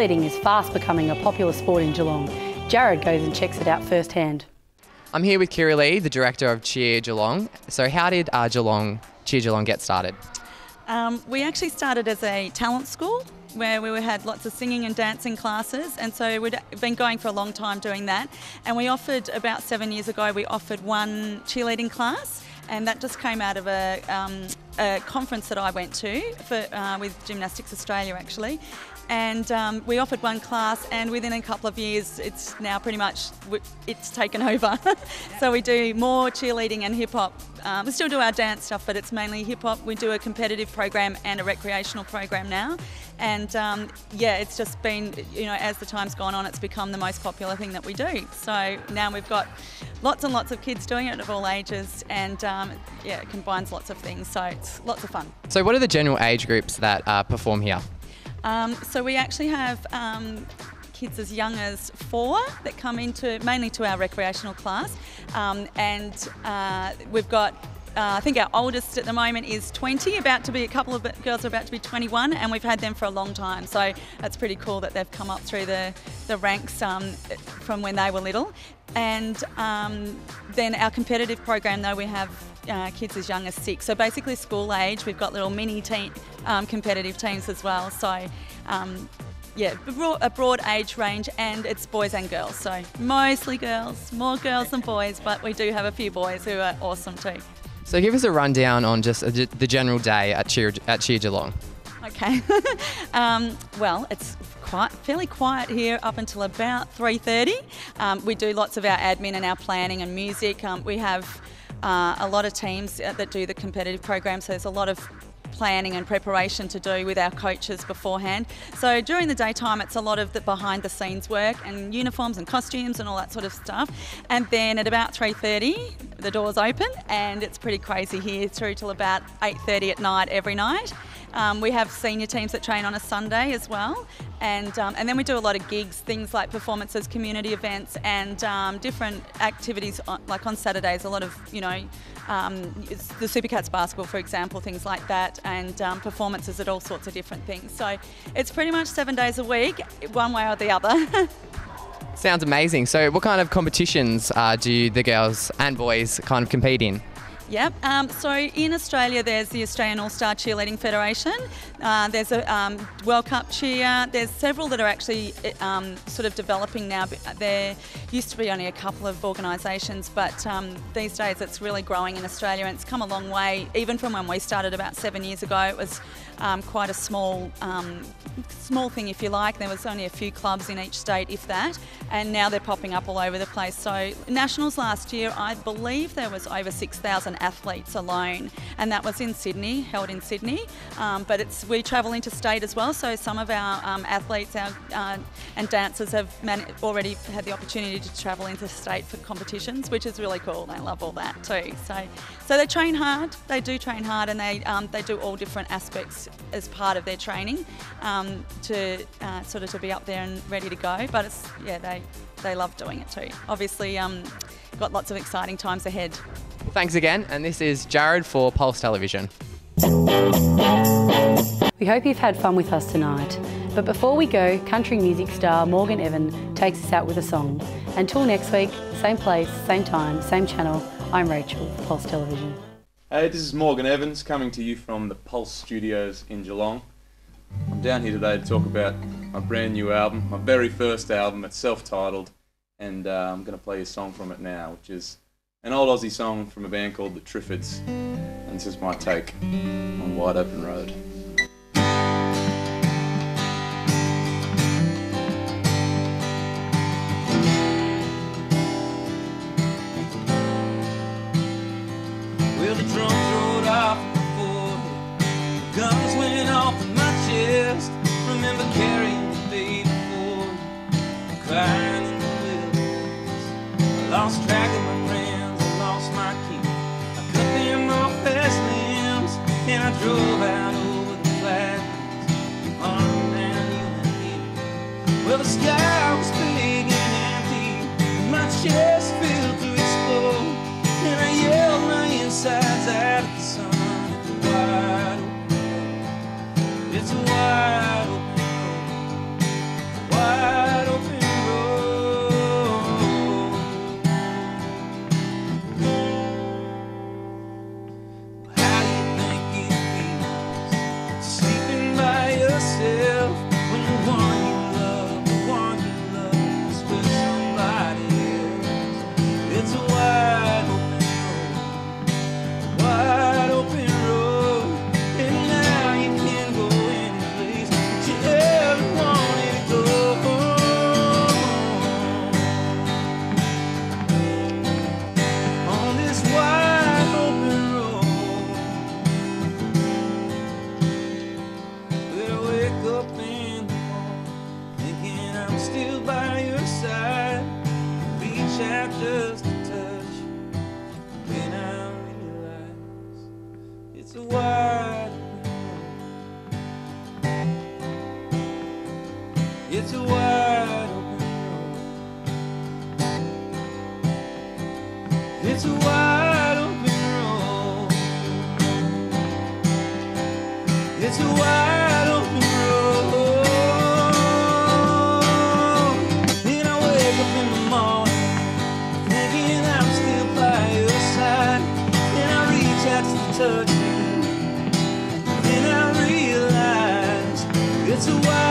cheerleading is fast becoming a popular sport in Geelong. Jarrod goes and checks it out firsthand. I'm here with Kira Lee, the director of Cheer Geelong. So how did Cheer Geelong get started? We actually started as a talent school where we had lots of singing and dancing classes, and so we'd been going for a long time doing that. And we offered, about 7 years ago, we offered one cheerleading class, and that just came out of a conference that I went to with Gymnastics Australia actually. And we offered one class, and within a couple of years it's now pretty much it's taken over. So we do more cheerleading and hip hop. We still do our dance stuff, but it's mainly hip hop. We do a competitive program and a recreational program now, and it's just been, as the time's gone on, it's become the most popular thing that we do. So now we've got lots and lots of kids doing it of all ages, and it combines lots of things, so it's lots of fun. So what are the general age groups that perform here? So we actually have kids as young as 4 that come mainly to our recreational class, and we've got I think our oldest at the moment is 20, a couple of girls are about to be 21, and we've had them for a long time, so it's pretty cool that they've come up through the ranks from when they were little. And then our competitive program, though, we have kids as young as 6, so basically school age. We've got little mini competitive teams as well, so a broad age range, and it's boys and girls, so mostly girls, more girls than boys, but we do have a few boys who are awesome too. So give us a rundown on just the general day at Cheer Geelong. Okay. Well, it's fairly quiet here up until about 3:30. We do lots of our admin and our planning and music. We have a lot of teams that do the competitive program, so there's a lot of planning and preparation to do with our coaches beforehand. So during the daytime, it's a lot of the behind the scenes work and uniforms and costumes and all that sort of stuff. And then at about 3:30, the doors open, and it's pretty crazy here through till about 8:30 at night every night. We have senior teams that train on a Sunday as well, and then we do a lot of gigs, things like performances, community events, and different activities like on Saturdays, a lot of the Supercats basketball, for example, things like that, and performances at all sorts of different things. So it's pretty much 7 days a week, one way or the other. Sounds amazing. So what kind of competitions do the girls and boys kind of compete in? Yep. So in Australia, there's the Australian All-Star Cheerleading Federation. There's a World Cup Cheer. There's several that are actually sort of developing now. There used to be only a couple of organisations, but these days it's really growing in Australia, and it's come a long way. Even from when we started about 7 years ago, it was quite a small thing, if you like. There was only a few clubs in each state, if that, and now they're popping up all over the place. So Nationals last year, I believe there was over 6,000 athletes alone, and that was in Sydney, held in Sydney. But we travel interstate as well, so some of our athletes and dancers have already had the opportunity to travel interstate for competitions, which is really cool. They love all that too. So they train hard. They do train hard, and they do all different aspects as part of their training to be up there and ready to go. But they love doing it too. Obviously, got lots of exciting times ahead. Thanks again, and this is Jarrod for Pulse Television. We hope you've had fun with us tonight. But before we go, country music star Morgan Evan takes us out with a song. Until next week, same place, same time, same channel, I'm Rachel for Pulse Television. Hey, this is Morgan Evans coming to you from the Pulse Studios in Geelong. I'm down here today to talk about my brand new album, my very first album. It's self-titled, and I'm going to play a song from it now, which is an old Aussie song from a band called the Triffids, and this is my take on Wide Open Road. Well, the drums rolled off in my forehead, the guns went off in my chest. Remember carrying the baby forward, crying in the wilderness. I lost track of my friends, I lost my key. I cut them off as limbs, and I drove out over the flatlands, on down you and me. Well, the sky was big and empty, and my chest filled to explode, and I yelled my insides out at the sun. It's a wide open road. It's a wide open road. It's a wide open road. It's a wide open road. It's a wide open road. It's a wide open road. And I wake up in the morning thinking I'm still by your side. And I reach out to touch you. Then I realize it's a wide